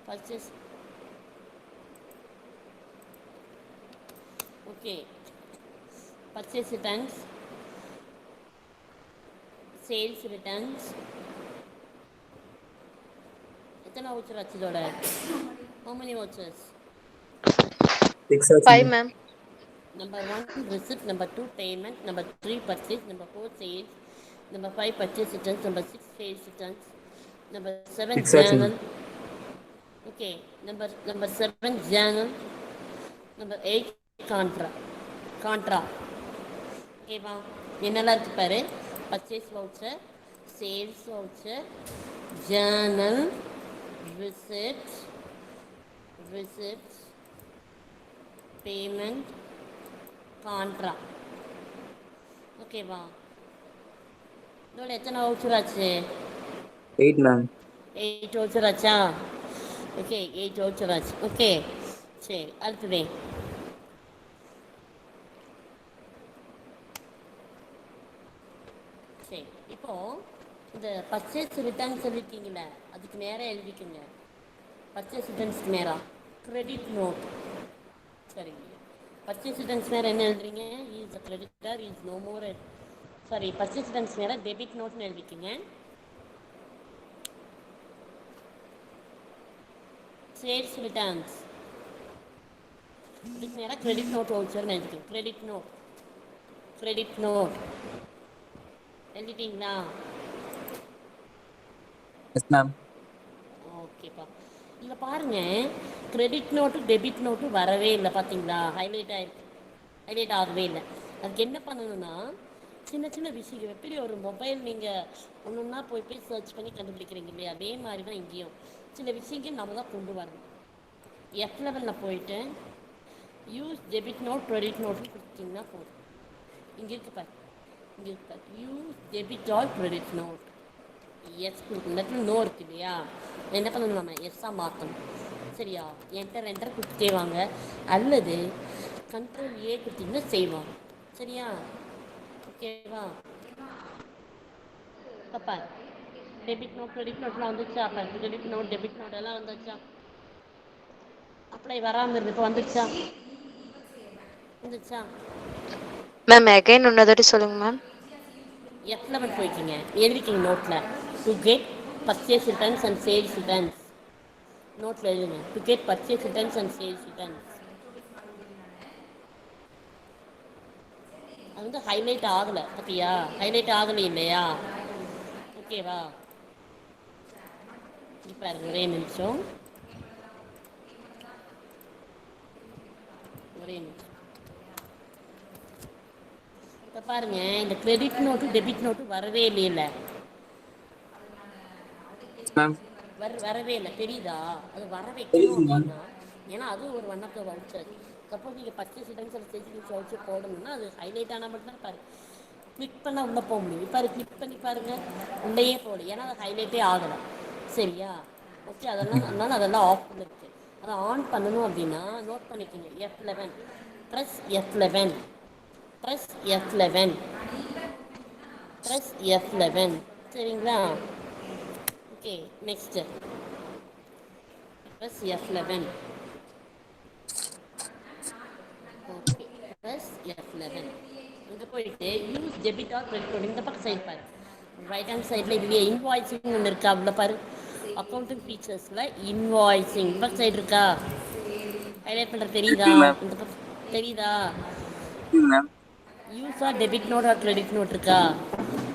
purchase. Okay, purchase returns, sales returns. எத்தனை voucher ஆச்சு இதோட? How many vouchers? 6 5 ma'am. Number 1 receipt, number 2 payment, number 3 purchase, number 4 sales, number 5 purchase returns, number 6 sales returns, number 7 6 journal. Okay, number 7 journal, number 8 contra. ஓகேவா, என்னெல்லாம் இருக்கு பாரு. Purchase voucher, sales voucher, Journal, visit, payment, contra. ஓகேவா, இதோட எத்தனை voucher ஆச்சு? 8 ma'am. 8 voucher ஆச்சா? Okay, 8 voucher ஆச்சு. ஓகே, சரி, அடுத்தது சரி. இப்போ இந்த பர்ச்சேஸ் ரிட்டர்ன் சொல்லியிருக்கீங்களே, அதுக்கு நேராக எழுதிக்கோங்க. பர்ச்சேஸ் ரிட்டர்ன்ஸ்க்கு நேராக கிரெடிட் நோட். சரிங்க, பர்ச்சேஸ் ரிட்டர்ன்ஸ் நேரம் என்ன எழுதுறீங்க? Is a creditor, is no more. Sorry, purchase returns நேரம் டெபிட் நோட்னு எழுதிக்கோங்க. சேல்ஸ் ரிட்டர்ன்ஸ் இதுக்கு நேராக கிரெடிட் நோட் வவுச்சர்னு எழுதிக்கோங்க. கிரெடிட் நோட் எழுதிட்டீங்களா? Yes ma'am. ஓகேப்பா, இதில் பாருங்கள், கிரெடிட் நோட்டு டெபிட் நோட்டு வரவே இல்லை. பார்த்தீங்களா, ஹைலைட் ஆகவே இல்லை. அதுக்கு என்ன பண்ணணும்னா, சின்ன சின்ன விஷயம். எப்படி ஒரு மொபைல் நீங்கள் ஒன்று ஒன்றா போய் சர்ச் பண்ணி கண்டுபிடிக்கிறீங்க இல்லையா, அதே மாதிரி தான் இங்கேயும் சில விஷயங்கள் நம்ம தான் கொண்டு வரணும். F11 போயிட்டு யூஸ் டெபிட் நோட் கிரெடிட் நோட்னு கொடுத்தீங்கன்னா போதும். இங்கே இருக்கு பாரு, use debit or credit note. Yes கொடுக்கணும். இந்த இடத்துல நோ இருக்கு இல்லையா, என்ன பண்ணணும், நம்ம எஸ்ஸாக மாற்றணும். சரியா, என்டர் கொடுத்துட்டே வாங்க, அல்லது கண்ட்ரோல் ஏ கொடுத்தீங்கன்னா செய்வாங்க. சரியா, ஓகேவா? பாப்பா, டெபிட் நோட் கிரெடிட் நோட்லாம் வந்துச்சா? அப்போ கிரெடிட் நோட் டெபிட் நோட் எல்லாம் வந்துச்சா? அப்ளை வராமல் இருந்து இப்போ வந்துச்சா? மேம் அகைன் இன்னொரு சொல்லுங்க மேம். F11 போய்க்கிங்க, எழுதிக்கிங்க நோட்டில். To get purchase returns and sales returns நோட்டில் எழுதுங்க. To get purchase returns and sales returns. அது வந்து ஹைலைட் ஆகலை, பார்த்தியா? ஹைலைட் ஆகலை இல்லையா? ஓகேவா? இப்போ ஒரே நிமிஷம். இப்போ பாருங்க, இந்த கிரெடிட் நோட்டு டெபிட் நோட்டு வரவே இல்லையில. வரவே இல்லை, தெரியுதா? அது வர வைக்கணும் அப்படின்னா, ஏன்னா அது ஒரு one of the voucher. Suppose நீங்கள் பர்ச்சேஸ் ரிட்டர்ன்ஸ் சேல்ஸ் வவுச்சர் போடணும்னா அது ஹைலைட் ஆனால் மட்டும்தான் பாரு, கிளிக் பண்ணால் உள்ளே போக முடியும். இப்போ கிளிக் பண்ணி பாருங்கள், உள்ளேயே போகல, ஏன்னா அது ஹைலைட்டே ஆகலை. சரியா, ஓகே. அதெல்லாம் ஆஃப் பண்ணிருக்கு. அதை ஆன் பண்ணணும் அப்படின்னா நோட் பண்ணிக்கோங்க. F11 press F11 press F11 press F11. சரிங்களா, okay. Next press F11. Okay, press F11. இங்கே போயிட்டு use debit or credit note. இந்த பக்கம் சைடு பாரு, ரைட் ஹேண்ட் சைடில் இதுலேயே இன்வாய்ஸிங் ஒன்று இருக்கா, அவ்வளோ பாரு. அக்கௌண்டிங் ஃபீச்சர்ஸில் இன்வாய்ஸிங் இந்த பக்கம் சைடு இருக்கா, ஹைலைட் பண்ணுற தெரியுதா? இந்த பக்கம் தெரியுதா? Use or debit note or credit note இருக்கா?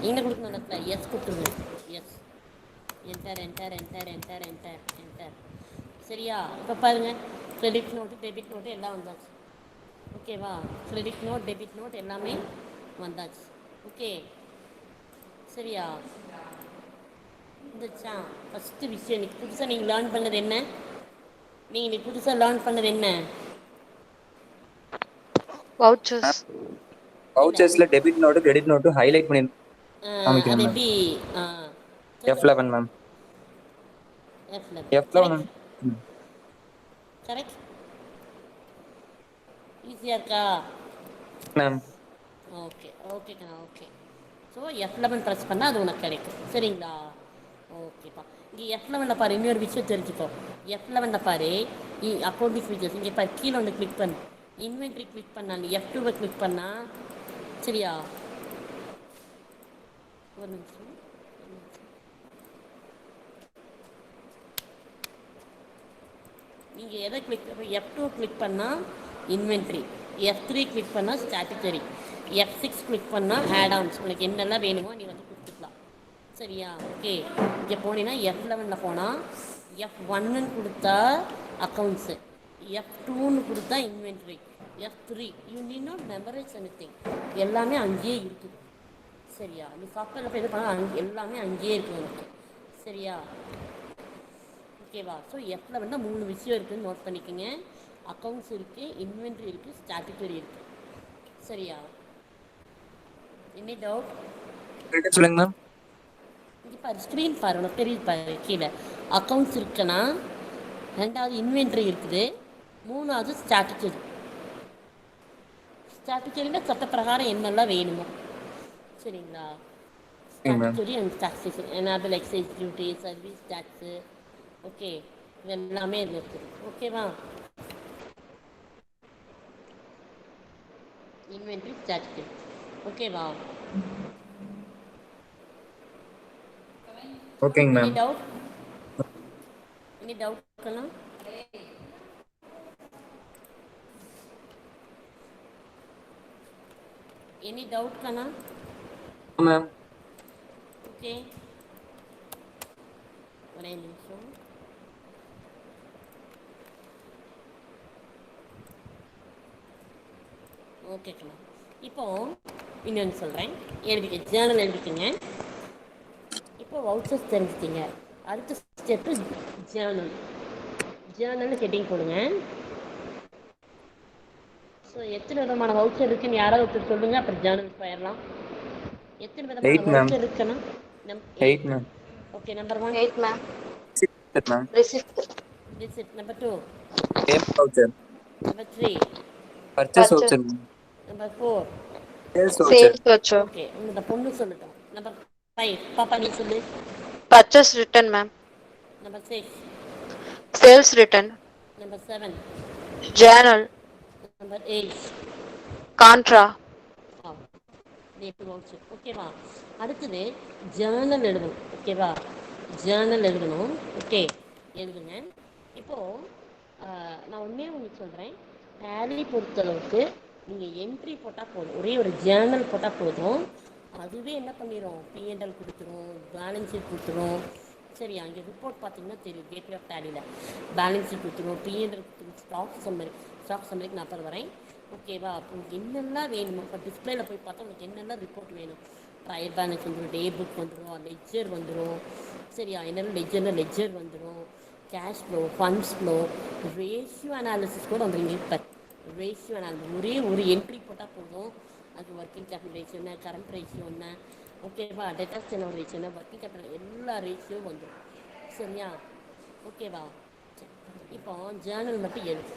என்ன கொடுக்கணும் இடத்துல? எஸ் கொடுத்துருங்க. Yes, enter. சரியா, இப்போ பாருங்கள், கிரெடிட் நோட்டு டெபிட் நோட்டு எல்லாம் வந்தாச்சு. ஓகேவா, கிரெடிட் நோட் டெபிட் நோட் எல்லாமே வந்தாச்சு. ஓகே, சரியா? வந்துச்சா? ஃபஸ்ட்டு விஷயம் இன்னைக்கு புதுசாக நீங்கள் லேர்ன் பண்ணது என்ன? நீங்கள் இன்னைக்கு புதுசாக லேர்ன் பண்ணது என்ன? வவுச்சர்ஸ்ல debit note credit note highlight பண்ணி அது எப்படி? F11 ma'am. F11 correct. ஈஸியாக இருக்கா ma'am? Okay. So F11 press பண்ணால் அது உனக்கு கிடைக்கும். சரிங்களா, ஓகேப்பா. இங்கே F11 பாரு, இன்னொரு விஷயம் தெரிஞ்சுக்கோ. F11 பாரு, அக்கௌண்டிங் ஃபீச்சர்ஸ் இங்கே பாரு, கீழே வந்து கிளிக் பண்ணு. இன்வென்ட்ரி கிளிக் பண்ணா, நீ F2 கிளிக் பண்ணா, சரியா? ஒரு நிமிஷம். நீங்கள் எதை கிளிக் F2 கிளிக் பண்ணால் இன்வென்ட்ரி, F3 கிளிக் பண்ணால் ஸ்டாட்டிட்டரி, F6 கிளிக் பண்ணால் ஆட்-ஆன்ஸ். உனக்கு என்னெல்லாம் வேணுமோ நீ வந்து கொடுத்துக்கலாம். சரியா? ஓகே. இங்கே போனீங்கன்னா F11 போனால் F1ன்னு கொடுத்தா அக்கௌண்ட்ஸு, F2ன்னு கொடுத்தா inventory, F3 you need not memorise anything, எல்லாமே அங்கேயே இருக்குது. சரியா? நீ சாஃப்ட்வேரில் போய் இது பண்ணால் எல்லாமே அங்கேயே இருக்குது உனக்கு. சரியா? ஓகேவா? ஸோ F11 3 விஷயம் இருக்குதுன்னு நோட் பண்ணிக்கோங்க. அக்கௌண்ட்ஸ் இருக்குது, இன்வென்ட்ரி இருக்குது, ஸ்டாட்டிட்டரி இருக்குது. சரியா? Any doubt? சொல்லுங்க மேம். இங்கே பாரு, ஸ்க்ரீன் பாரு, உனக்கு தெரியுது பாரு, கீழே அக்கௌண்ட்ஸ் இருக்குன்னா, ரெண்டாவது இன்வென்ட்ரி இருக்குது, மூணாவது ஸ்டாட்டிட்டரி. ஸ்டாட்டிட்டரியில் சட்டப்பிரகாரம் என்னெல்லாம் வேணுமோ. சரிங்களா? Okay ma'am. Statutory and taxation, enable excise duty, service tax, okay, இது எல்லாமே இதில் இருக்குது. ஓகேவா? Inventory, statutory. ஓகேவா? ஓகேங்க எனி மேம். டவுட்? எனி டவுட்னா எனி டவுட் கண்ணா? மேம். ஓகே, ஒரே நிமிஷம். ஓகே கண்ணா. இப்போ இன்னொன்று சொல்கிறேன், எழுதிக்க, ஜேர்னல் எழுதிக்கங்க. இப்போ வவுச்சர்ஸ் தெரிஞ்சுக்கிங்க. அடுத்த ஸ்டெப்பு ஜேர்னல். ஜேர்னல்னு ஹெட்டிங் போடுங்க. ஸோ எத்தனை விதமான வவுச்சர் இருக்குன்னு யாராவது ஒருத்தர் சொல்லுங்கள், அப்புறம் ஜேர்னல் போயிடலாம். எத்தனை விதமான 8 மேம். வவுச்சர் இருக்குன்னா? 8 ma'am. Okay, number 1 8 ma'am. Ma'am. Receipt. Receipt, number 2 payment voucher, number 3 purchase Purchase. Voucher, number 4 sales voucher. Sales voucher. Okay, இந்த பொண்ணு சொல்லட்டும். நம்பர் 5 பாப்பா நீ சொல்லு. Purchase return, ma'am. Number 6 Sales return. Number 7 Journal. Number 8 Contra. Voucher. ஓகேவா? அடுத்தது Journal எழுதணும். ஓகேவா? ஜேர்னல் எழுதணும். ஓகே, எழுதுங்க. இப்போது நான் ஒன்றே உங்களுக்கு சொல்கிறேன், டேலி பொறுத்தளவுக்கு நீங்கள் என்ட்ரி போட்டால் போதும், ஒரே ஒரு ஜேர்னல் போட்டால் போதும், அதுவே என்ன பண்ணிடும், பிஎன்எல் கொடுத்துரும், பேலன்ஸ் ஷீட் கொடுத்துரும். சரி, அங்கே ரிப்போர்ட் பார்த்தீங்கன்னா தெரியும், கேட்வே ஆஃப் டேலியில் பேலன்ஸ் ஷீட் கொடுத்துரும், பிஎன்எல் கொடுத்துரும், ஸ்டாக் சம்மரிக்கு நான் அப்புறம் வரேன். ஓகேவா? அப்போ உங்களுக்கு என்னெல்லாம் வேணுமோ, இப்போ டிஸ்பிளேல போய் பார்த்தா உங்களுக்கு என்னெல்லாம் ரிப்போர்ட் வேணும், ட்ரையல் பேலன்ஸ் வந்துடும், டே புக் வந்துடும், லெட்ஜர் வந்துடும். சரியா? என்னென்ன லெட்ஜர் வந்துடும், cash flow, funds flow, ratio analysis கூட வந்துடுங்க. இப்போ ரேஷியோ அனாலிசிஸ் ஒரே ஒரு என்ட்ரி போட்டால் போதும், அது ஒர்க்கிங் கேபிட்டல் ரேஷியோ என்ன, கரண்ட் ரேஷியோ என்ன, ஓகேவா, டெட்டாஸ் டர்னோவர் ரேஷியோ என்ன, ஒர்க்கிங் கேபிட்டல் எல்லா ரேஷியோவும் வந்துடும். சரியா? ஓகேவா? சரி, இப்போ ஜேர்னல் மட்டும் எழுது.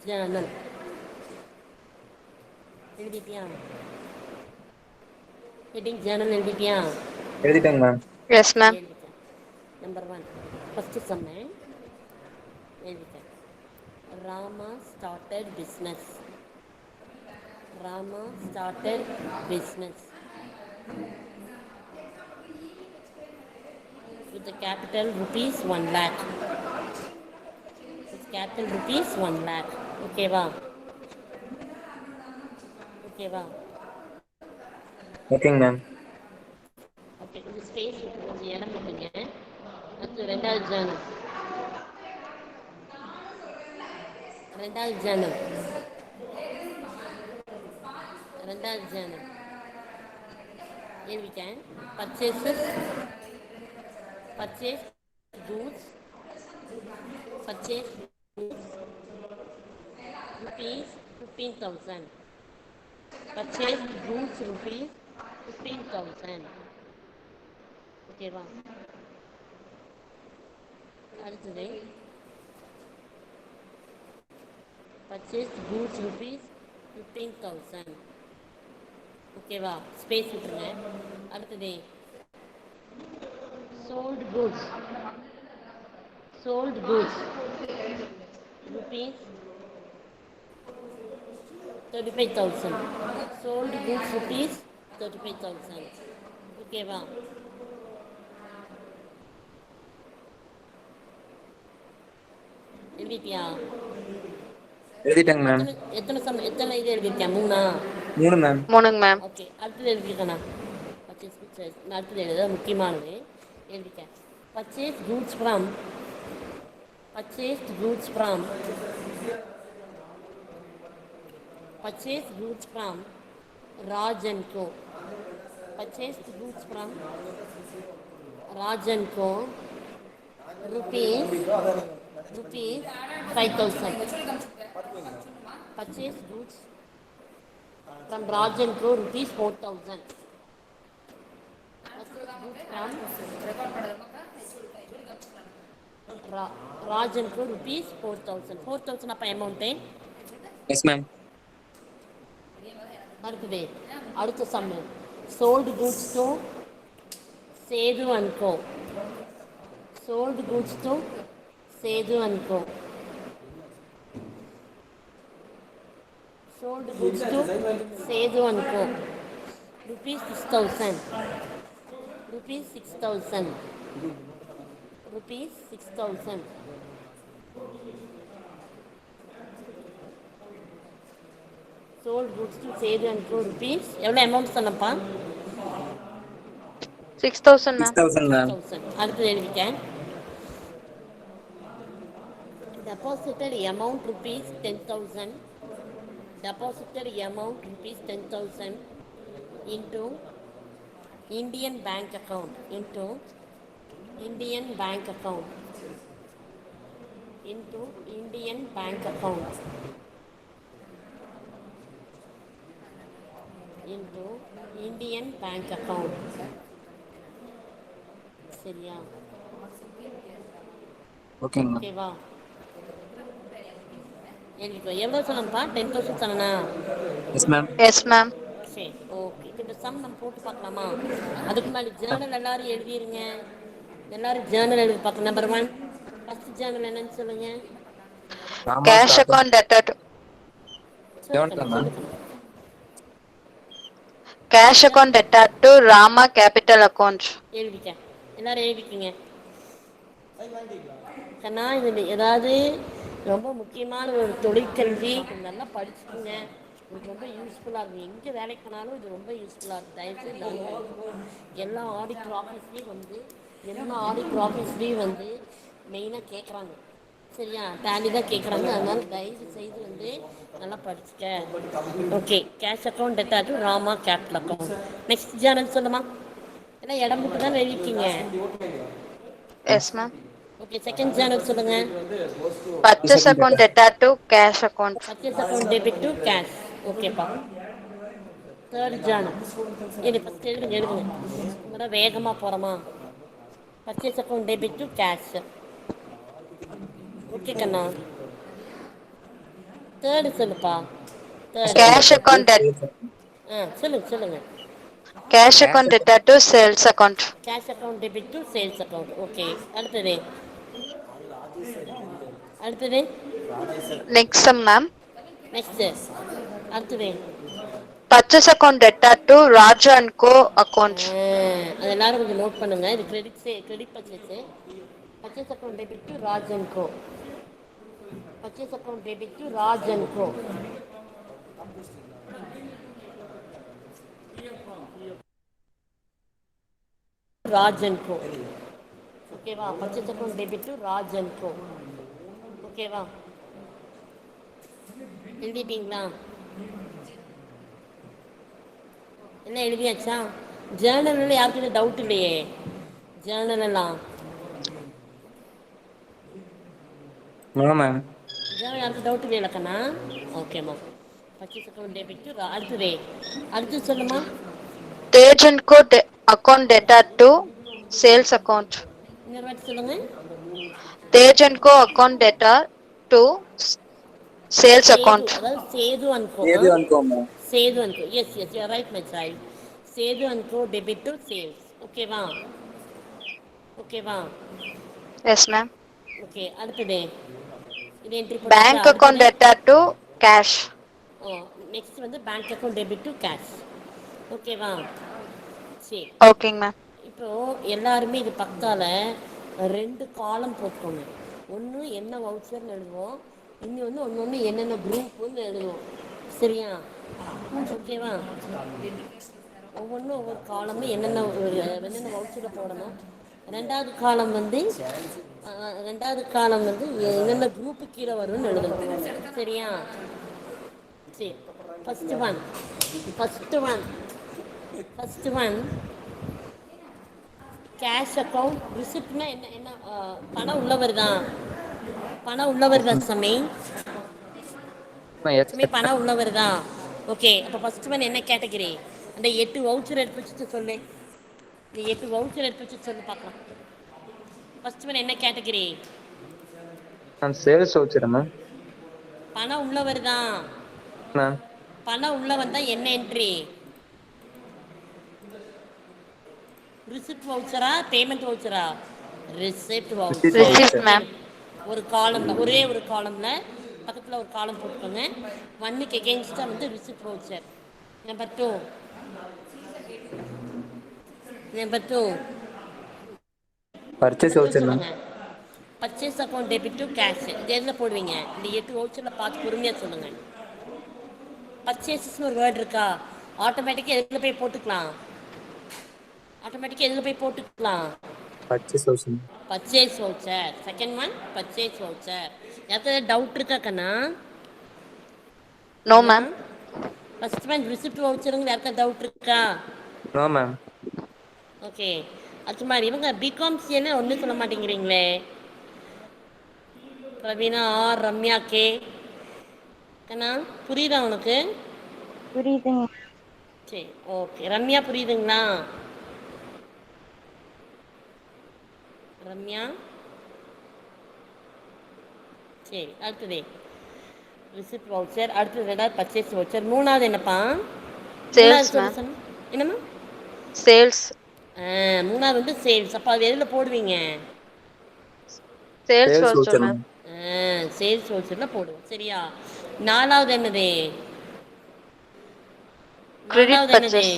ஜேர்னல் எழுதிட்டியா? ஹெட்டிங் ஜேர்னல் எழுதிட்டியா? எழுதிட்டேங்க மேம். Yes, ma'am. எழுதிட்டேன். நம்பர் 1 ஃபஸ்ட்டு சொன்னேன், எழுதிட்டேன். Rama started business. Rama started business with the capital rupees 1 lakh. With capital rupees 1 lakh. ஓகேவா? ஓகேவா? ஓகேங்க மேம். ஓகே, கொஞ்சம் ஸ்பேஸ் விட்டு கொஞ்சம் இடம் விட்டுங்க. அடுத்து ரெண்டாவது ஜேர்னல். ரெண்டாவது ஜேர்னல் எழுதிட்டேன். Purchase goods, purchase rupees 15,000. Purchase goods rupees 15,000. ஓகேவா? அடுத்தது purchase goods rupees 15,000. ஓகேவா? ஸ்பேஸ் விட்டுருங்க. அடுத்தது sold goods, sold goods, rupees 35,000. Sold goods rupees 35,000. ஓகேவா? எழுதிட்டியா? எழுதிட்டேங்க மேம். எத்தனை எத்தனை சம் எத்தனை இது எழுதிருக்கேன்? 3ஆ? 3 மேம். 3ங்க மேம். ஓகே, அடுத்தது எழுதிருக்கேண்ணா. பர்ச்சேஸ் அடுத்தது எழுத முக்கியமானது எழுதிட்டேன். Purchase goods from purchased goods from purchased goods from Raj and Co. Purchased goods from Raj and Co. rupees 5,000. Purchased goods from Raj and Co. rupees 4,000. Purchased goods from Raj and Co. rupees 4,000. 4,000 அப்போ amount. Yes ma'am. அடுத்தது அடுத்த சம்மு sold goods to Sedu and Co. Sold goods to Sedu and Co. Sold goods to Sedu and Co. Rupees 6,000. Rupees 6,000. Rupees 6,000. Sold goods to Sedu and Co. Rupees எவ்வளோ amount சொன்னப்பா? 6,000 ma'am. 6,000 ma'am. 6,000. அடுத்தது எழுதிட்டேன். Deposited amount rupees 10,000. Deposited amount rupees 10,000 into Indian bank account. Into Indian bank account. Into Indian bank account. Into Indian bank account. சரியா? ஓகேங்க ma'am. ஓகேவா? எனக்கு எவ்வளோ சொன்னப்பா? 10,000 சொன்னா? Yes ma'am. Yes ma'am. சரி, ஓகே. இந்த சம் நம்ம போட்டு பார்க்கலாமா? அதுக்கு முன்னாடி ஜேர்னல் எல்லாரும் எழுதிருங்க. எல்லாரும் ஜேர்னல் எழுதி பார்க்கலாம். நம்பர் 1 ஃபர்ஸ்ட் ஜேர்னல் என்னன்னு சொல்லுங்க. Cash account deter cash account debtor to Rama capital account. எழுதிட்டேன். எல்லாரும் எழுதிக்கிங்க. கண்ணா, இது ஏதாவது ரொம்ப முக்கியமான ஒரு தொழிற்கல்வி, நல்லா படிச்சுக்குங்க. உங்களுக்கு ரொம்ப யூஸ்ஃபுல்லாக இருக்கும். எங்கே வேலைக்கு போனாலும் இது ரொம்ப யூஸ்ஃபுல்லாக இருக்கும். தயவுசெய்து எல்லா ஆடிட்டர் ஆஃபீஸ்லேயும் வந்து மெயினாக கேட்குறாங்க. சரியா? டேலி தான் கேட்குறாங்க. அதனால தயவு செய்து வந்து நல்லா படிச்சுக்க. ஓகே, கேஷ் அக்கௌண்ட் டெட்டாட்டு Rama capital account. Next journal சொல்லுமா? எல்லாம் இடம் விட்டு தான் எழுதிருக்கீங்க. Yes ma'am. Okay, second journal சொல்லுங்க. Purchase account debtor to cash account. Purchase account debit to cash. ஓகேப்பா. தேர்ட் ஜேர்னல் இது ஃபஸ்ட் எழுதுங்க. உங்களோட வேகமாக போகிறோமா? பர்ச்சேஸ் அக்கௌண்ட் டெபிட் டு கேஷ். ஓகே கண்ணா. தேர்டு சொல்லுப்பா. கேஷ் அக்கௌண்ட் சொல்லுங்க. Cash account debtor to sales account. Cash account debit to sales account. Okay, அடுத்தது நெக்ஸ்ட் மேம். அடுத்தது purchase account debtor to Raja and co account. அது எல்லாரும் கொஞ்சம் நோட் பண்ணுங்க. இது credit purchase account debit to Raj and co. Purchase account debit to Raj and co. Raj and co. ஓகேவா? Purchase account debit to Raj and co. ஓகேவா? எழுதிட்டீங்களா? என்ன எழுதியாச்சா? ஜேர்னலில் யாருக்கிட்ட டவுட் இல்லையே? ஜேர்னலெல்லாம் மேம். ஜேர்னல் யாருக்கு டவுட் இல்லையா கண்ணா? ஓகேம்மா. பர்ச்சேஸ் அக்கௌண்ட் டெபிட் டு அடுத்து சொல்லுமா? Tej and co account debtor to sales account. இன்னொரு வாட்டி சொல்லுங்க. Tej and co account debtor to sales account. அதாவது Sethu and co. Sethu and co. Yes you are right my child. Sethu and co debit to sales. ஓகேவா? ஓகேவா? Yes ma'am. Okay, அடுத்தது இது entry போட்டாச்சா? Bank account அடுத்தது டெட்டார் டு கேஷ். நெக்ஸ்ட் வந்து bank account debit to cash. ஓகேவா? சரி, ஓகேங்க மேம். இப்போ எல்லாருமே இது பக்கால 2 காலம் போட்டுக்கோங்க. ஒன்று என்ன வவுச்சர்னு எழுதுவோம், இன்னொன்று ஒன்று என்னென்ன குரூப்புன்னு எழுதுவோம். சரியா? ஓகேவா? ஒவ்வொன்றும் ஒவ்வொரு காலமும் என்னென்ன வவுச்சரில் போடணும். ரெண்டாவது காலம் வந்து என்னென்ன குரூப்பு கீழே வரும்னு எழுதணும். சரியா? சரி, ஃபஸ்ட்டு ஒன் கேஷ் அக்கௌண்ட் ரிசிப்ட்னா என்ன பணம் உள்ளவர் தான். பணம் உள்ளவர் தான் சாமி. பணம் உள்ளவர் தான். ஓகே, அப்போ ஃபர்ஸ்ட் ஒன் என்ன கேட்டகரி? அந்த 8 வவுச்சர் எடுத்து வச்சுட்டு சொல்லு. இந்த 8 வவுச்சர் எடுத்து வச்சுட்டு சொல்லு பார்க்கலாம். ஃபர்ஸ்ட் ஒன் என்ன category? Ma'am sales voucher ma'am. பணம் உள்ளவர் தான். மேம் பணம் உள்ளவன் தான் என்ன என்ட்ரி? ரிசிப்ட் வவுச்சரா பேமெண்ட் வவுச்சரா? Receipt voucher. Receipt ma'am. ஒரு காலம்ல ஒரே ஒரு காலம்ல பக்கத்தில் ஒரு காலம் போட்டுக்கோங்க. 1க்கு எகெயின்ஸ்டாக வந்து receipt voucher. Number 2 purchase voucher ma'am. சொல்லுங்க. Purchase account debit to cash. இது எதில் போடுவீங்க? இந்த 8 வவுச்சரில் பார்த்து பொறுமையாக சொல்லுங்க. பர்ச்சேசஸ்னு ஒரு வேர்டு இருக்கா? ஆட்டோமேட்டிக்காக எதில் போய் போட்டுக்கலாம்? Purchase voucher. Purchase voucher. Second one purchase voucher. யாருக்காவது டவுட் இருக்கா கண்ணா? No ma'am. First one receipt வவுச்சருங்க. யாருக்காவது டவுட் இருக்கா? No ma'am. ஓகே, அது மாதிரி இவங்க பிகாம் சிஏன்னு ஒன்றும் சொல்ல மாட்டேங்கிறீங்களே. Praveena R, Ramya K. கண்ணா புரியுதா உனக்கு? புரியுதுங்க. சரி, ஓகே. ரம்யா புரியுதுங்களா? ரம்யா சரி, அடுத்தது ரிசிப்ட் வவுச்சர். அடுத்தது ரெண்டாவது பர்ச்சேஸ் வவுச்சர். மூணாவது என்னப்பா? Sales ma'am. என்னம்மா? சேல்ஸ். மூணாவது வந்து சேல்ஸ். அப்போ அது எதில் போடுவீங்க? Sales voucher ma'am. சேல்ஸ் வவுச்சரில் போடுவோம். சரியா? நாலாவது என்னது? Credit purchase.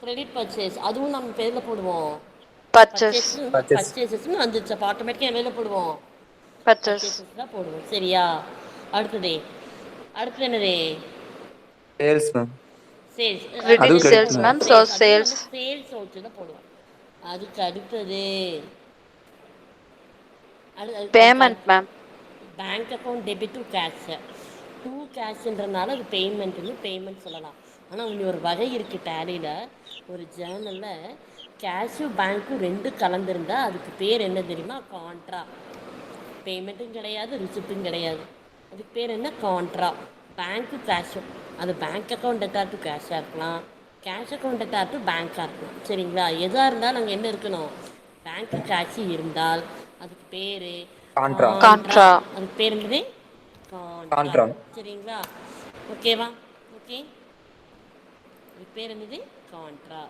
Credit purchase. அதுவும் நம்ம பேரில் போடுவோம். பர்ச்சேஸ். பர்ச்சேசஸ்னு வந்துச்சு. அப்போ ஆட்டோமேட்டிக்காக எதில் போடுவோம்? பர்ச்சேஸ். பர்ச்சேசஸ் தான் போடுவோம். சரியா? அடுத்தது என்னது? Sales ma'am. Sales. Credit sales ma'am. So sales. Sales voucher தான் போடுவோம். அதுக்கு அடுத்தது payment ma'am. Bank account debit to cash. To கேஷ்ன்றனால அது பேமெண்ட் சொல்லலாம். ஆனால் இங்கே ஒரு வகை இருக்குது டேலியில். ஒரு ஜேர்னலில் கேஷும் பேங்க்கும் 2 கலந்துருந்தா அதுக்கு பேர் என்ன தெரியுமா? கான்ட்ரா. பேமெண்ட்டும் கிடையாது, ரிசிப்டும் கிடையாது. அதுக்கு பேர் என்ன? கான்ட்ரா. பேங்க்கு கேஷும். அது பேங்க் அக்கௌண்ட் டெட்டார் டு கேஷாக இருக்கலாம், கேஷ் அக்கௌண்ட் டெட்டார் டு பேங்காக இருக்கலாம். சரிங்களா? எதாக இருந்தாலும் அங்கே என்ன இருக்கணும்? பேங்க்கு கேஷ் இருந்தால் அதுக்கு பேர் கான்ட்ரா. அதுக்கு பேர் என்னது? கான்ட்ரா. சரிங்களா? ஓகேவா? ஓகே, அதுக்கு பேர் என்னது? கான்ட்ரா.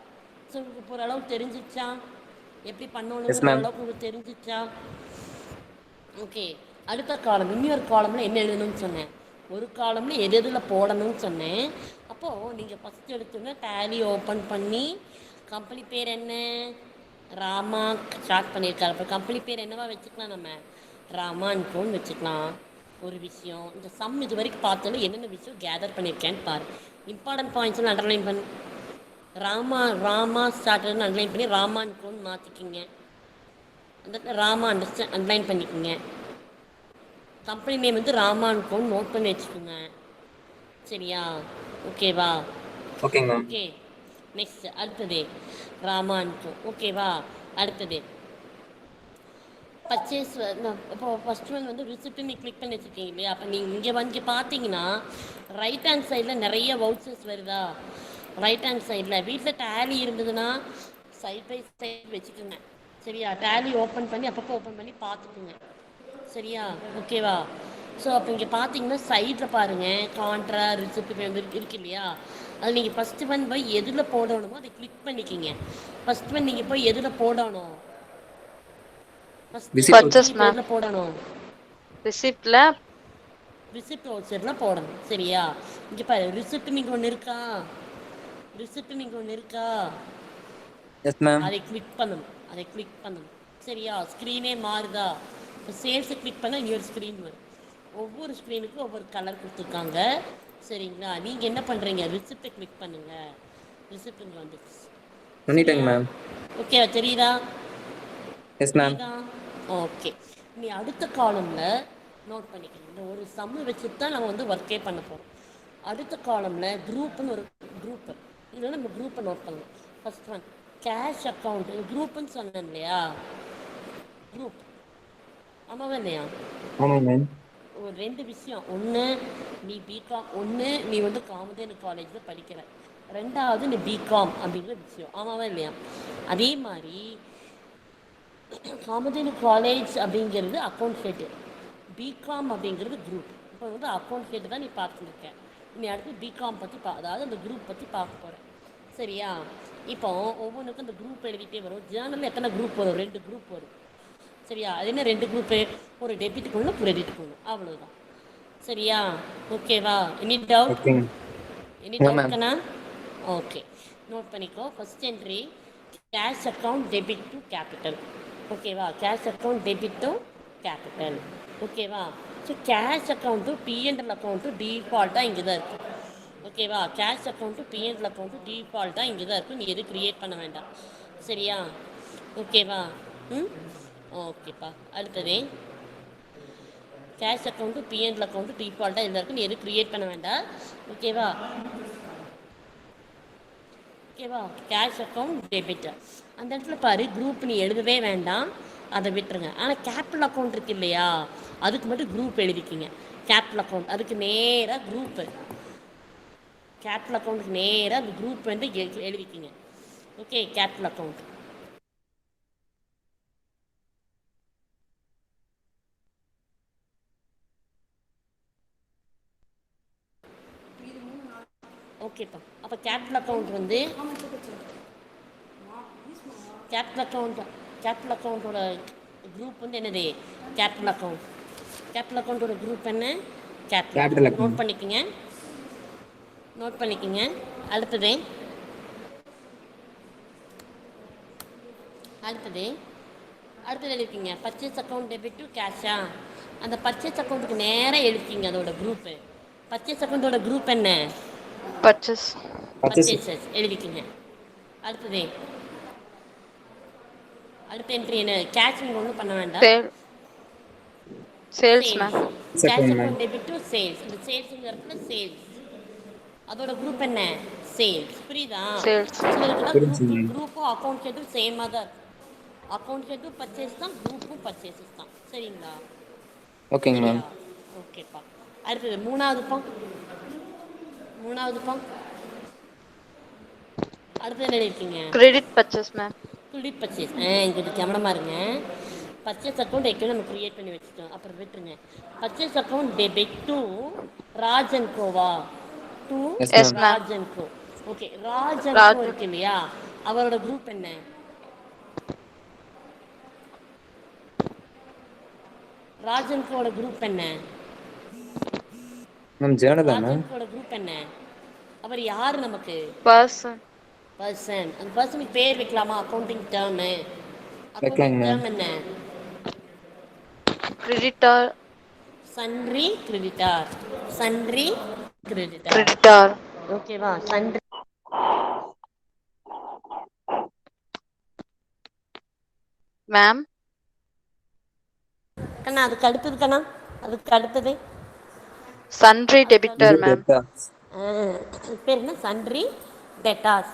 ஸோ உங்களுக்கு ஓரளவுக்கு தெரிஞ்சிச்சா எப்படி பண்ணணுங்கிற அளவுக்கு உங்களுக்கு தெரிஞ்சிச்சா? ஓகே, அடுத்த காலம் இன்னொரு காலமில் என்ன எழுதணும்னு சொன்னேன். ஒரு காலமில் எதில் போடணும்னு சொன்னேன். அப்போது நீங்கள் ஃபஸ்ட் எடுத்தோன்னே டேலி ஓப்பன் பண்ணி கம்பெனி பேர் என்ன? ராமா ஸ்டார்ட் பண்ணியிருக்காரு. அப்போ கம்பெனி பேர் என்னவா வச்சுக்கலாம்? நம்ம ராமான்கோன்னு வச்சுக்கலாம். ஒரு விஷயம், இந்த சம் இது வரைக்கும் பார்த்தாலும் என்னென்ன விஷயம் கேதர் பண்ணியிருக்கேன்னு பாரு. இம்பார்ட்டன்ட் பாயிண்ட்ஸ்லாம் அண்டர்லைன் பண்ணு. ராமா ஸ்டார்டர்னு அண்டர்லைன் பண்ணி ராமான்கோன்னு மாற்றிக்கிங்க. அந்த ராமா அண்டர்லைன் பண்ணிக்கோங்க. கம்பெனி நேம் வந்து ராமான்கோன்னு நோட் பண்ணி வச்சுக்கோங்க. சரியா? ஓகேவா? ஓகேங்க மேம். ஓகே, நெக்ஸ்ட் அடுத்தது ராமான்கோ. ஓகேவா? அடுத்தது பர்ச்சேஸ். இப்போ ஃபஸ்ட் ஒன் வந்து ரிசிப்ட்டு நீ கிளிக் பண்ணி வச்சுருக்கீங்க இல்லையா? அப்போ நீங்கள் இங்கே பார்த்தீங்கன்னா ரைட் ஹேண்ட் சைடில் நிறைய வவுச்சர்ஸ் வருதா? ரைட் ஹேண்ட் சைடில் வீட்டில் டேலி இருந்ததுன்னா சைட் பை சைட் வச்சுக்கோங்க. சரியா? டேலி ஓப்பன் பண்ணி அப்பப்போ ஓப்பன் பண்ணி பார்த்துக்குங்க. சரியா? ஓகேவா? ஸோ அப்போ இங்கே பார்த்தீங்கன்னா சைடில் பாருங்கள் கான்ட்ரா ரிசிப்ட் இருக்கு இல்லையா? அது நீங்கள் ஃபஸ்ட்டு ஒன் போய் எதில் போடணுமோ அதை கிளிக் பண்ணிக்கிங்க. ஃபஸ்ட் ஒன் நீங்கள் போய் எதில் போடணும்? First Visit Purchase, receipt ma'am. எதுல போடணும்? Receipt-ல ரிசிப்ட் வவுச்சர்ல போடணும். சரியா? இங்க பாரு, ரிசிப்ட் நீங்க ஒன்று இருக்கா? ரிசிப்ட் நீங்க ஒன்று இருக்கா? Yes, ma'am. அதை கிளிக் பண்ணணும். அதை கிளிக் பண்ணணும். சரியா? ஸ்க்ரீனே மாறுதா? இப்போ சேல்ஸை கிளிக் பண்ணால் இன்னொரு ஸ்க்ரீன் வரும். ஒவ்வொரு ஸ்க்ரீனுக்கும் ஒவ்வொரு கலர் கொடுத்துருக்காங்க. சரிங்களா? நீங்கள் என்ன பண்ணுறீங்க? ரிசிப்டை கிளிக் பண்ணுங்கள். ரிசிப்ட் இங்கே வந்துடுச்சு. பண்ணிட்டேங்க சரியா? மேம். ஓகே, தெரியுதா? Yes ma'am. புரியுதா? ஓகே. நீ அடுத்த காலமில் நோட் பண்ணிக்கணும். இந்த ஒரு சம்மு வச்சுட்டு தான் நம்ம வந்து ஒர்க்கே பண்ண போகிறோம். அடுத்த காலமில் குரூப்புன்னு ஒரு குரூப்பு, இதில் நம்ம குரூப்பை நோட் பண்ணணும். ஃபர்ஸ்ட் ஒன் கேஷ் அக்கௌண்ட்டு குரூப்புன்னு சொன்னேன் இல்லையா? குரூப் ஆமாவா இல்லையா? ஆமாம் மேம். ஒரு ரெண்டு விஷயம். ஒன்று, நீ பிகாம், ஒன்று நீ வந்து காமதேனு காலேஜில் படிக்கிற, ரெண்டாவது நீ பிகாம் அப்படிங்கிற விஷயம். ஆமாவா இல்லையா? அதே மாதிரி காமதேனு காலேஜ் அப்படிங்கிறது அக்கௌண்ட் ஹெட்டு, பிகாம் அப்படிங்கிறது குரூப். இப்போ வந்து அக்கௌண்ட் ஹெட்டு தான் நீ பார்த்துருக்க. நீ அடுத்து பிகாம் பற்றி அதாவது அந்த குரூப் பற்றி பார்க்க போகிறேன். சரியா? இப்போ ஒவ்வொன்றுக்கும் அந்த குரூப் எழுதிட்டே வரும். ஜேர்னலில் எத்தனை குரூப் வரும்? 2 குரூப் வரும். சரியா? அது என்ன 2 குரூப்பு? ஒரு டெபிட்டுக்கு ஒன்று, கிரெடிட்டுக்கு ஒன்று, அவ்வளோதான். சரியா? ஓகேவா? Any doubt? ஓகேங்க. Any No, doubt ma'am. கண்ணா? ஓகே, நோட் பண்ணிக்கோ. First entry cash account debit to capital. ஓகேவா? Cash account debit to capital. ஓகேவா? So cash account PNL account டிஃபால்ட்டாக இங்கே தான் இருக்குது. ஓகேவா? கேஷ் அக்கௌண்ட்டு பிஎன்எல் அக்கௌண்ட்டு டிஃபால்ட்டாக இங்கே தான் இருக்கும். நீ எதுவும் க்ரியேட் பண்ண வேண்டாம். சரியா? ஓகேவா? ம், ஓகேப்பா. அடுத்தது கேஷ் அக்கௌண்ட்டு பிஎன்எல் அக்கௌண்ட்டு டிஃபால்ட்டாக இதில் இருக்கும். நீ எதுவும் க்ரியேட் பண்ண வேண்டாம். ஓகேவா? ஓகேவா? Cash account debit. அந்த இடத்துல பாரு, குரூப் நீ எழுதவே வேண்டாம், அதை விட்டுருங்க. ஆனால் கேபிட்டல் அக்கௌண்ட் இருக்கு இல்லையா, அதுக்கு மட்டும் குரூப் எழுதிக்கிங்க. கேபிட்டல் அக்கௌண்ட் அதுக்கு நேராக குரூப்பு, கேபிட்டல் அக்கௌண்ட்டுக்கு நேராக அந்த குரூப் வந்து எழுதிக்கிங்க. Okay, capital account. ஓகேப்பா. அப்போ கேபிட்டல் அக்கௌண்ட் வந்து கேபிட்டல் அக்கௌண்ட்டோட குரூப் வந்து என்னது? Capital account. கேபிட்டல் அக்கௌண்ட்டோட குரூப் என்ன? Capital Capital account. Note account. பண்ணிக்கோங்க, நோட் பண்ணிக்கோங்க. அடுத்தது அடுத்தது அடுத்தது எழுதிக்கிங்க. பர்ச்சேஸ் அக்கௌண்ட் டெபிட் டு கேஷா. அந்த பர்ச்சேஸ் அக்கௌண்ட்டுக்கு நேராக எழுதிக்கிங்க அதோட குரூப்பு. பர்ச்சேஸ் அக்கௌண்ட்டோட குரூப் என்ன? purchase. Purchase. பர்ச்சேசஸ் எழுதிக்கிங்க. அடுத்தது அடுத்த என்ட்ரி என்ன? கேஷ் நீங்கள் ஒன்றும் பண்ண வேண்டாம். Sales, ma'am. Cash Second, ma'am. Account debit to sales. இந்த சேல்ஸுங்கிற இடத்துல சேல்ஸ், அதோட குரூப் என்ன? சேல்ஸ். புரியுதா? Sales. சிலருக்குலாம் புரிஞ்சுங்க. குரூப்பும் அக்கௌண்ட் ஹெட்டும் சேமாக தான் இருக்கும். அக்கௌண்ட் ஹெட்டும் பர்ச்சேஸ் தான், குரூப்பும் பர்ச்சேசஸ் தான். சரிங்களா? ஓகேங்க மேம். சரியா? ஓகேப்பா. அடுத்தது மூணாவதுப்பா. அடுத்தது என்ன இருக்கீங்க? Credit purchase, ma'am. Credit purchase. இங்கே கவனமாக இருங்க. பர்ச்சேஸ் அக்கௌண்ட் ஏற்கனவே நம்ம க்ரியேட் பண்ணி வச்சுட்டோம், அப்புறம் விட்டுருங்க. Purchase account debit to Raj and கோவா. To Yes, Yes, ma'am. ma'am. Raj and co. Okay, Raj and Raj. Co இருக்கு இல்லையா, அவரோட குரூப் என்ன? ராஜ் அண்ட் கோட குரூப் என்ன? மேம் ஜேர்னலா ராஜ் மேம்? அண்ட் கோட குரூப் என்ன? அவர் யார் நமக்கு? Person. பர்சன். அந்த பர்சனுக்கு பேர் வைக்கலாமா? Accounting term. வைக்கலாங்க அக்கௌண்டிங் மேம். டேர்ம் என்ன? Creditor. Sundry creditor. Sundry creditor. Creditor. ஓகேவா? சன்றி. Ma'am. கண்ணா அதுக்கு அடுத்தது கண்ணா, அதுக்கு அடுத்தது Sundry debitor, இது ma'am. debtor. பேர் என்ன? Sundry debtors.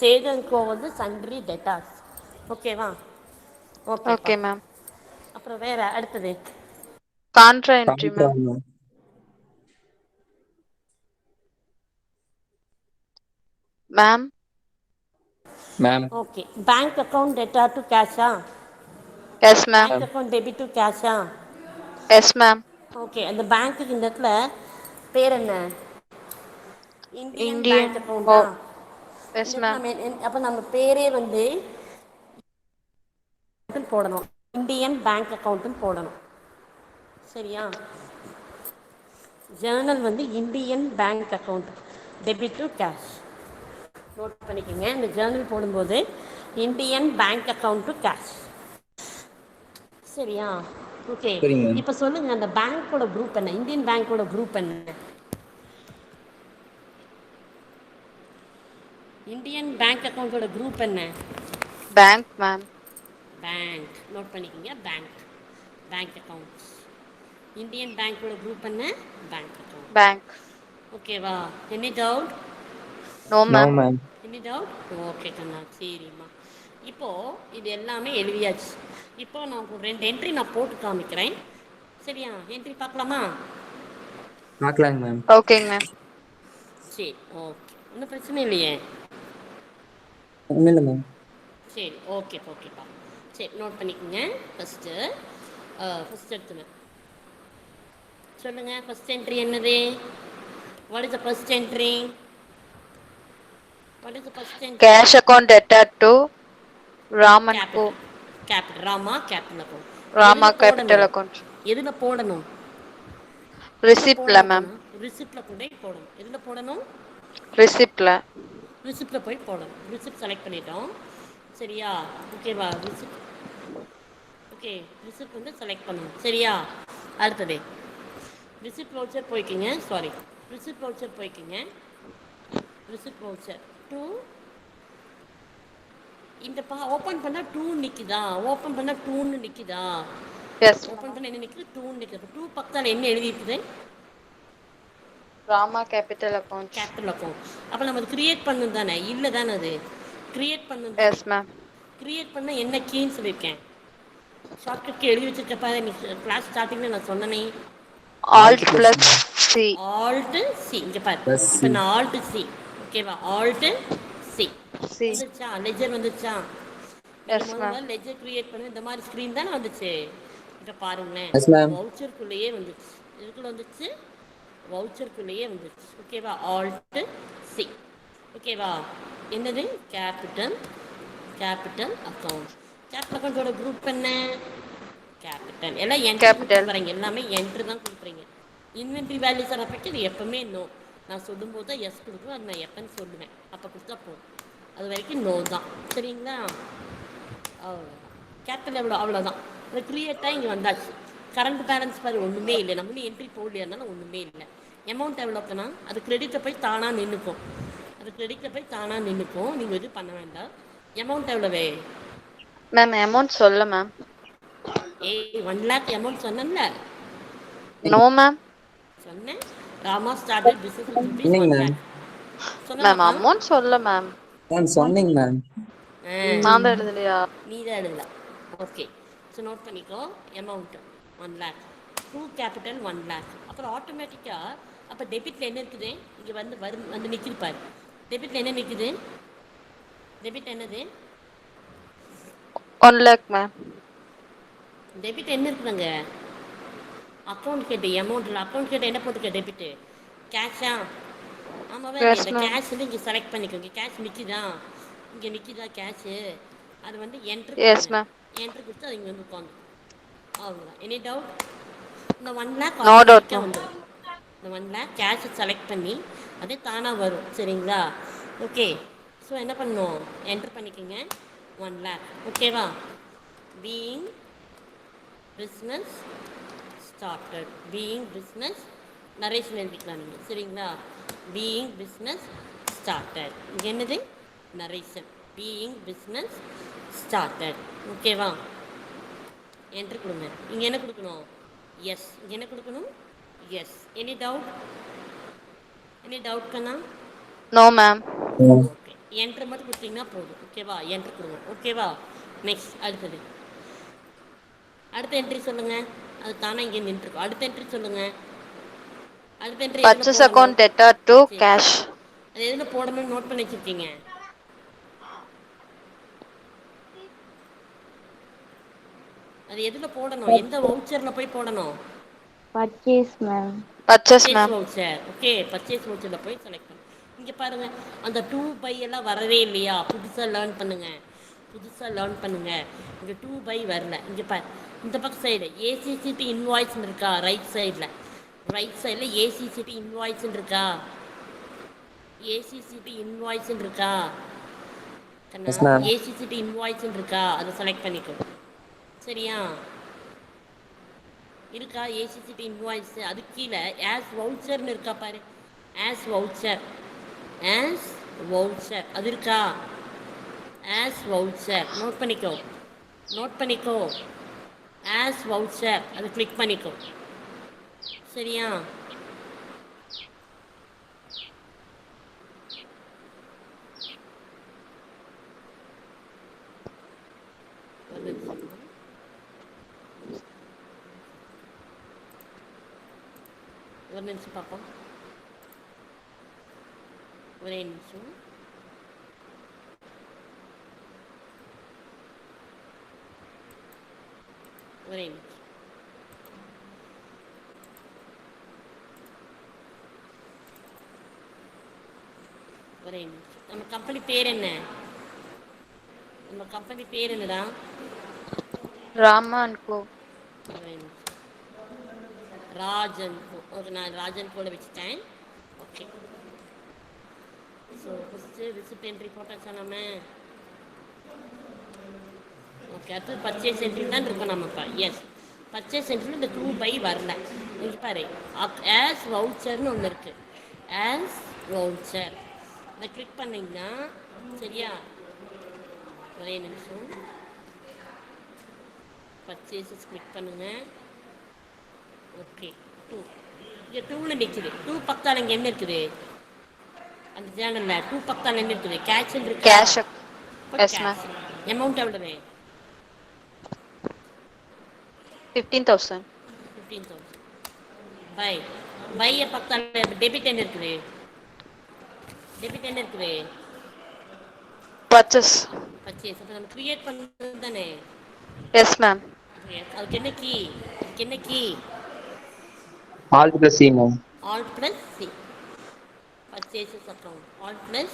சேதன்கோ வந்து சன்றி டெட்டாஸ். ஓகேவா? ஓகே. Okay, ma'am. அப்புறம் வேற அடுத்தது Contra entry, Contra, ma'am. ma'am. Ma'am. Ma'am. Okay. Bank account debtor to கேஷா. Yes, ma'am. Bank account debit to கேஷா. Yes, ma'am. ஓகே. அந்த பேங்க்குக்கு இந்த இடத்துல பேர் என்ன? Indian Indian. பேங்க் அக்கௌண்டா? Oh. Yes, ma'am. அப்போ நம்ம பேரே வந்து போடணும். இந்தியன் பேங்க் அக்கௌண்ட்டுன்னு போடணும். சரியா? ஜேர்னல் வந்து Indian bank account debit to cash. Note பண்ணிக்கோங்க. இந்த ஜேர்னல் போடும்போது Indian bank account to cash. சரியா? ஓகே. சரிங்க மேம். இப்போ சொல்லுங்க, அந்த பேங்க்கோட குரூப் என்ன? இந்தியன் பேங்க்கோட குரூப் என்ன? இந்தியன் பேங்க் அக்கௌண்ட்டோட குரூப் என்ன? Bank ma'am. பேங்க். நோட் பண்ணிக்கோங்க. பேங்க். Bank accounts. இந்தியன் பேங்க்கோட குரூப் என்ன? Bank account. பேங்க். ஓகேவா? Any doubt? No no ma'am. Ma'am. Any doubt? Okay கண்ணா, சரிம்மா. இப்போது இது எல்லாமே எழுதியாச்சு. இப்போ நான் ஒரு 2 என்ட்ரி நான் போட்டு காமிக்கிறேன். சரியா? என்ட்ரி பார்க்கலாமா? பார்க்கலாங்க மேம். ஓகேங்க மேம். சரி, ஓகே. ஒன்றும் பிரச்சனை இல்லையே. ஒன்றும் இல்லை மேம். சரி, ஓகேப்பா. சரி, நோட் பண்ணிக்கோங்க. ஃபஸ்ட்டு எடுத்துங்க. சொல்லுங்கள், ஃபஸ்ட் என்ட்ரி என்னது? What is the first entry? Cash account debtor to Raman Co. Capital Rama capital account. அது Rama எதில் capital போடணும்? account. எதில் போடணும்? Receipt la ma'am. ரிசிப்டில் கூட போடணும். எதில் போடணும்? Receipt la. ரிசிப்டில் போய் போடணும். ரிசிப்ட் செலக்ட் பண்ணிட்டோம். சரியா? ஓகேவா? ரிசிப்ட் வந்து செலக்ட் பண்ணணும். சரியா? அடுத்தது ரிசிப்ட் வவுச்சர் போய்க்கிங்க. ரிசிப்ட் வவுச்சர் போய்க்கிங்க. Receipt voucher two. இந்த ஓப்பன் பண்ணால் டூ நிற்குதா? ஓப்பன் பண்ணால் டூன்னு நிற்குதா? Yes. ஓப்பன் பண்ண என்ன நிற்குது? டூன்னு நிற்குது. டூ பக்கத்தில் என்ன எழுதியிருக்குது? Rama capital account. Capital account. அப்போ நம்ம அது கிரியேட் பண்ணணும் தானே? இல்லை தானே? அது கிரியேட் பண்ணணும் தானே? Yes ma'am. கிரியேட் பண்ண என்ன கீன்னு சொல்லியிருக்கேன். ஷார்ட்கட்க்கு எழுதி வச்சிருக்கப்பா. நீ கிளாஸ் ஸ்டார்டிங்கில் நான் சொன்னனே. Alt plus C. Alt C. இங்கே பாரு. Plus C. இப்போ நான் ஆல்ட்டு சி. ஓகேவா? Alt C C. வந்துச்சா? லெஜர் வந்துச்சா? Yes நீங்கள் ma'am. முதல்ல லெஜர் கிரியேட் பண்ண இந்த மாதிரி ஸ்க்ரீன் தானே வந்துச்சு. இப்போ பாருங்களேன், எஸ் மேம். வவுச்சருக்குள்ளேயே வந்துச்சு. இதுக்குள்ள வந்துச்சு, வவுச்சருக்குள்ளேயே வந்துச்சு. ஓகேவா? Alt C. ஓகேவா? என்னது? Capital account. கேபிட்டல் அக்கௌண்ட்டோட குரூப் என்ன? கேபிட்டல். எல்லாம் என்ட்ரி Capital. கொடுத்துறீங்க. எல்லாமே என்ட்ரி தான் கொடுக்குறீங்க. இன்வென்ட்ரி வேல்யூஸ் ஆர் இது எப்பவுமே நோ. நான் சொல்லும்போது தான் எஸ் கொடுக்கும். அது நான் எப்போன்னு சொல்லுவேன். அப்போ கொடுத்தா போதும். அது வரைக்கும் நோ தான். சரிங்களா? அவ்வளோதான். கேபிட்டல் எவ்வளோ? அவ்வளோதான். அது க்ரியேட்டாக இங்கே வந்தாச்சு. கரண்ட் பேலன்ஸ் பாரு, ஒன்றுமே இல்லை. நம்மளும் என்ட்ரி போடலையானாலும் ஒன்றுமே இல்லை. அமௌண்ட் எவ்வளோக்குன்னா அது கிரெடிட்டில் போய் தானாக நின்றுக்கும். நீங்கள் இது பண்ண வேண்டாம். அமௌண்ட் எவ்வளவு? Ma'am amount சொல்ல ma'am. 1 lakh அமௌண்ட் சொன்னேன்ல. No ma'am. சொன்னேன். Rama started business with rupees இல்லைங்க 1 மேம். lakh. Ma'am சொன்னா amount சொல்ல ma'am. மேம் சொன்னீங்க மேம். நான் தான் எழுதலையா? நீ தான் எழுதல. ஓகே. ஸோ நோட் பண்ணிக்கோ. Amount 1 lakh. True capital 1 lakh. அப்புறம் ஆட்டோமேட்டிக்காக அப்போ டெபிட்டில் என்ன இருக்குது? இங்கே வந்து நிற்கிது பாரு. டெபிட்டில் என்ன நிற்குது? டெபிட் என்னது? 1 lakh ma'am. டெபிட் என்ன இருக்குதுங்க? அக்கௌண்ட் கேட்டு அமௌண்ட்டில் அக்கௌண்ட் கேட்டு என்ன போட்டுக்க? டெபிட்டு கேஷா? ஆமாவே. Yes இந்த ma'am. கேஷ் வந்து இங்கே செலக்ட் பண்ணிக்கோங்க. கேஷ் நிற்கிதா? இங்கே நிற்கிதா கேஷு? அது வந்து என்ட்ரு Yes கொடுங்க. ma'am. என்ட்ரு கொடுத்து அது இங்கே வந்து உட்காந்து. அவ்வளோதான். Any doubt? இந்த 1 lakh No doubt ஆட்டோமேட்டிக்காக ma'am. வந்துடும். இந்த 1 lakh கேஷை செலக்ட் பண்ணி அதே தானாக வரும். சரிங்களா? ஓகே. ஸோ என்ன பண்ணணும்? என்ட்ரு பண்ணிக்கோங்க 1 lakh. ஓகேவா? Being business started. Being business narration எழுதிக்கலாம் நீங்கள். சரிங்களா? Being business started. இங்கே என்னது? நரேஷன். Being business started. ஓகேவா? என்ட்ரு கொடுங்க. இங்கே என்ன கொடுக்கணும்? எஸ். இங்கே என்ன கொடுக்கணும்? எஸ். எனி டவுட் கண்ணா? No ma'am. ஓகே. என்ட்ரு மட்டும் கொடுத்தீங்கன்னா போதும். ஓகேவா? என்ட்ரு கொடுங்க. ஓகேவா? நெக்ஸ்ட் அடுத்த என்ட்ரி சொல்லுங்கள். அது தானே இங்கே நின்றுருக்கும். அடுத்த என்ட்ரி சொல்லுங்கள். அடுத்த entry Purchase account debtor to cash. அது எதில் போடணும்னு நோட் பண்ணி வச்சுருக்கீங்க? அது எதில் போடணும்? எந்த வவுச்சரில் போய் போடணும்? Purchase ma'am. Purchase ma'am. Voucher. Okay. Purchase வவுச்சரில் போய் செலக்ட் பண்ணு. இங்கே பாருங்கள், அந்த 2 by எல்லாம் வரவே இல்லையா? புதுசாக லேர்ன் பண்ணுங்கள். புதுசாக லேர்ன் பண்ணுங்க. இங்கே 2 வரல. இங்கே இந்த பக்கம் சைடு ஏசிசிடி இன்வாய்ஸ்ன்னு இருக்கா? ரைட் சைடில் ஏசிசிடி இன்வாய்ஸ்ன்னு இருக்கா? ஏசிசிடி இன்வாய்ஸ்ன்னு இருக்கா கண்ணா? Yes ma'am. ஏசிசிடி இன்வாய்ஸ்ன்னு இருக்கா? அதை செலக்ட் பண்ணிக்கோ. சரியா? இருக்கா ஏசிசிடி இன்வாய்ஸ்? அது கீழே ஆஸ் வவுச்சர்னு இருக்கா பாரு. ஆஸ் வவுச்சர் அது இருக்கா? ஆஸ் வவுச்சர் நோட் பண்ணிக்கோ. ஆஸ் வவுச்சர் அதை கிளிக் பண்ணிக்கோ. சரியா? ஒரு நிமிஷம் பார்ப்போம். ஒரே நிமிஷம். ஒரே நிமிஷம். நம்ம கம்பெனி பேர் என்ன? என்னடா? Rama and Co. ஒரே நிமிஷம். ராஜன் கோ. ஓகே, நான் ராஜன் கோல வச்சுட்டேன். Okay. So first receipt entry போட்டாச்சா நம்ம? ஓகே, அடுத்து பர்ச்சேஸ் என்ட்ரி தான் இருக்கும் நம்மப்பா. எஸ், பர்ச்சேஸ் என்ட்ரி இந்த 2 வரல. இங்கே பாரு, ஆஸ் வவுச்சர்னு ஒன்று இருக்குது. ஆஸ் வவுச்சர் அதை கிளிக் பண்ணிங்கன்னா சரியா? ஒரே நிமிஷம். பர்ச்சேஸஸ் கிளிக் பண்ணுங்க. ஓகே, 2 இங்கே 2ல நிற்குது. 2 பக்கத்தால் இங்கே என்ன இருக்குது? அந்த ஜேர்னலில் 2 பக்கத்தால் என்ன இருக்குது? கேஷ்ன்னு இருக்கு. Cash. Yes, ma'am. அமௌண்ட் எவ்வளவு? 15,000. 15,000. பையை பக்கத்தால் டெபிட் என்ன இருக்குது? Purchase. பர்ச்சேஸ். அப்போ நம்ம கிரியேட் பண்ணது தானே? Yes, ma'am. அதுக்கு என்ன key? Alt plus C ma'am. Alt plus C. Purchases account. Alt plus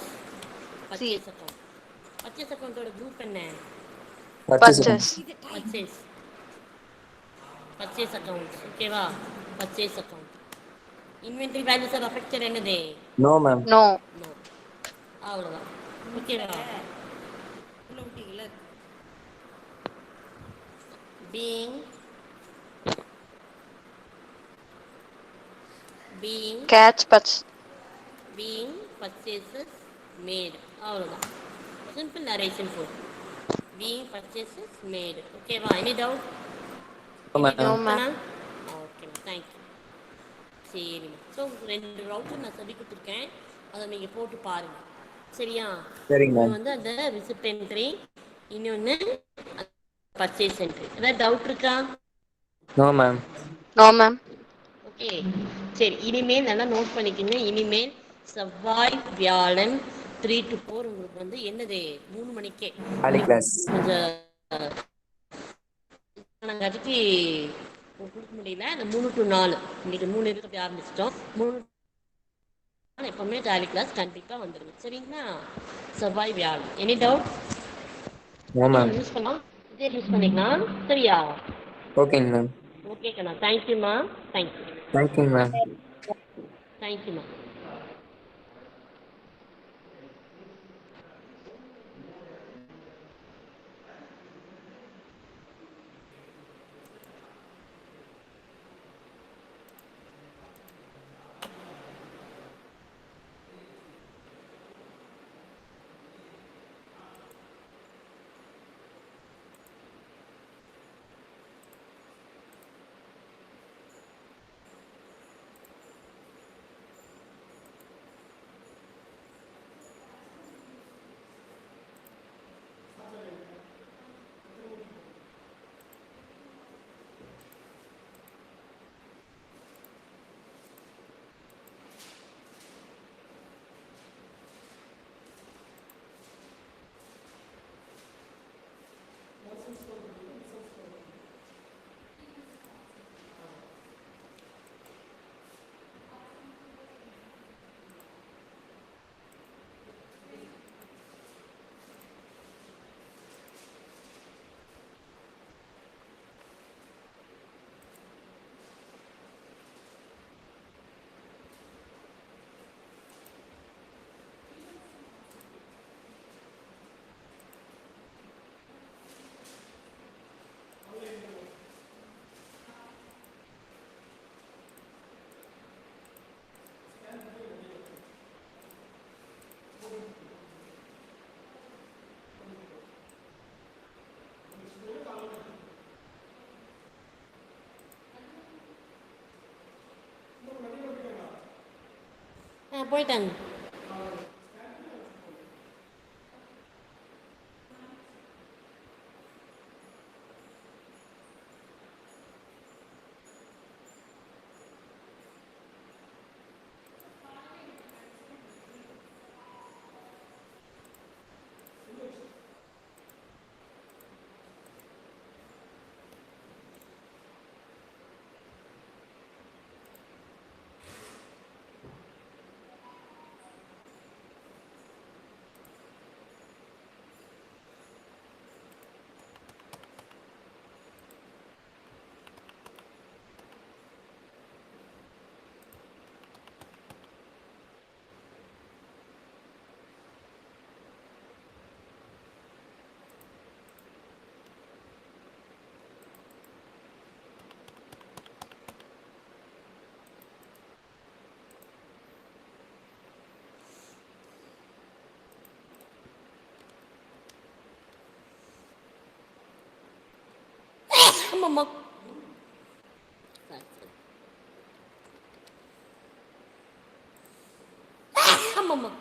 purchase account. Purchase accountோட group என்ன? Purchase. Purchase account. ஓகேவா? Purchase account. Inventory values are affected என்னது? No ma'am. No. No. அவ்வளோதான். ஓகேவா? being Catch purchase. being purchases made. அவ்வளோதான். Simple narration four. being purchases made. ஓகேவா? Any doubt? No, ma'am. Okay, thank you. சரிம்மா. So 2 router நான் சொல்லி கொடுத்துருக்கேன். அதை நீங்கள் போட்டு பாருங்கள். சரியா? சரிங்க இது மேம். வந்து அந்த ரிசிப்ட் என்ட்ரி, இன்னொன்று பர்ச்சேஸ் என்ட்ரி. ஏதாவது டவுட் இருக்கா? No ma'am. No, ma'am. Okay, சரி. இனிமேல் நல்லா நோட் பண்ணிக்கோங்க. இனிமேல் செவ்வாய் வியாழன் 3 to 4 உங்களுக்கு வந்து என்னது 3 மணிக்கே காலி கிளாஸ். கொஞ்சம் நாங்கள் அதுக்கு கொடுக்க முடியல. அந்த 3 to 4 இன்னைக்கு 3 இருக்க ஆரம்பிச்சிட்டோம். 3 எப்பவுமே டாலி கிளாஸ் கண்டிப்பாக வந்துடுங்க. சரிங்களா? செவ்வாய் வியாழன். Any doubt? No ma'am. Use பண்ணலாம், இதே யூஸ் பண்ணிக்கலாம். சரியா? ஓகேங்க மேம். ஓகே கண்ணா, தேங்க்யூம்மா. தேங்க்யூங்க மேம். தேங்க்யூம்மா. போயிட்டாங்க. ஆமாம்மா. ஆமாம்மா.